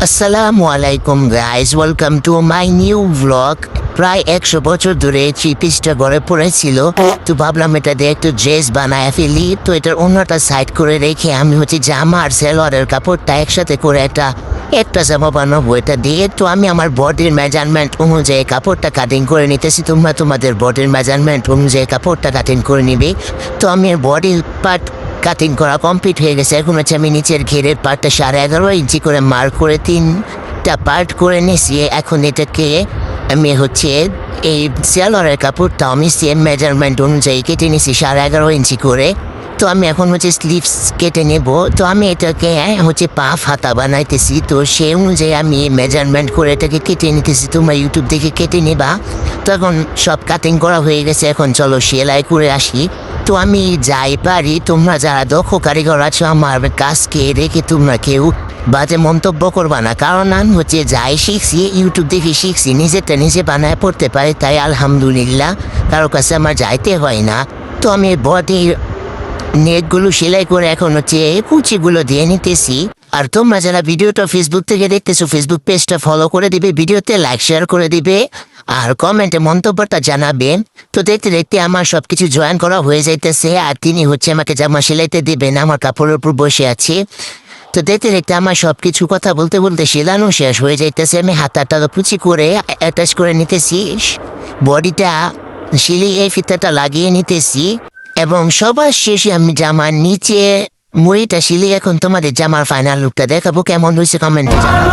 আসসালামু আলাইকুম guys, welcome to my new blog. প্রায় 100 বছর ধরে থ্রি পিসটা গড়ে পড়েছিল, তো ভাবলাম এটা দিয়ে একটু ড্রেস বানায় ফেলি। তো এটার অন্যটা সাইড করে রেখে আমি জামা আর সেলোয়ারের কাপড়টা একসাথে করে একটা জামা বানাবো এটা দিয়ে। তো আমি আমার বডির মেজারমেন্ট অনুযায়ী কাপড়টা কাটিং করে নিতেছি, তোমরা তোমাদের বডির মেজারমেন্ট অনুযায়ী কাপড়টা কাটিং করে নিবে। তো আমি বডির পার্ট কাটিং করা কমপ্লিট হয়ে গেছে। এখন আমি নিচের ঘেরের পার্টটা 11.5 ইঞ্চি করে মার্ক করে 3টা পার্ট করে নিয়েছি। এখন এটাকে আমি এই সেলোয়ারের কাপড়টা আমি সেম মেজারমেন্ট অনুযায়ী কেটে নিয়েছি 11.5 ইঞ্চি করে। তো আমি এখন স্লিভস কেটে নেব। তো আমি এটাকে পা হাতা বানাইতেছি, তো সেই অনুযায়ী আমি মেজারমেন্ট করে এটাকে কেটে নিতেছি। তোমরা ইউটিউব দেখে কেটে নেবা। তো এখন সব কাটিং করা হয়ে গেছে, এখন চলো সেলাই করে আসি। তো আমি যাই পারি, তোমরা যারা দক্ষ কারিগর আছো আমার কাজকে রেখে তোমরা কেউ বাজে মন্তব্য করবা না, কারণ আমি যাই শিখছি ইউটিউব দেখে শিখছি, নিজেরটা নিজে বানায় পড়তে পারি, তাই আলহামদুলিল্লাহ, কারো কাছে আমার যাইতে হয় না। তো আমি বডির নেটগুলো সেলাই করে এখন কুচিগুলো দিয়ে নিতেছি। আর তোমরা যারা ভিডিওটা ফেসবুক থেকে দেখতেছো, ফেসবুক পেজটা ফলো করে দিবে, ভিডিওতে লাইক শেয়ার করে দিবে আর কমেন্টে মন্তব্যটা জানাবে। তো দেখতে দেখতে আমার সবকিছু জয়েন করা হয়ে যাইতেছে, আর তিনি আমাকে জামা সেলাইতে দিবেন, আমার কাপড়ের উপর বসে আছি। তো দেখতে দেখতে আমার সবকিছু কথা বলতে বলতে সেলানো শেষ হয়ে যাইতেছে। আমি হাতাটা কুচি করে অ্যাটাচ করে নিতেছি, বডিটা সিলিয়ে ফিতাটা লাগিয়ে নিতেছি, এবং সবার শেষে আমি জামার নিচে মুড়িটা সিলিয়ে এখন তোমাদের জামার ফাইনাল লুকটা দেখাবো। কেমন হয়েছে কমেন্টে জানাবো।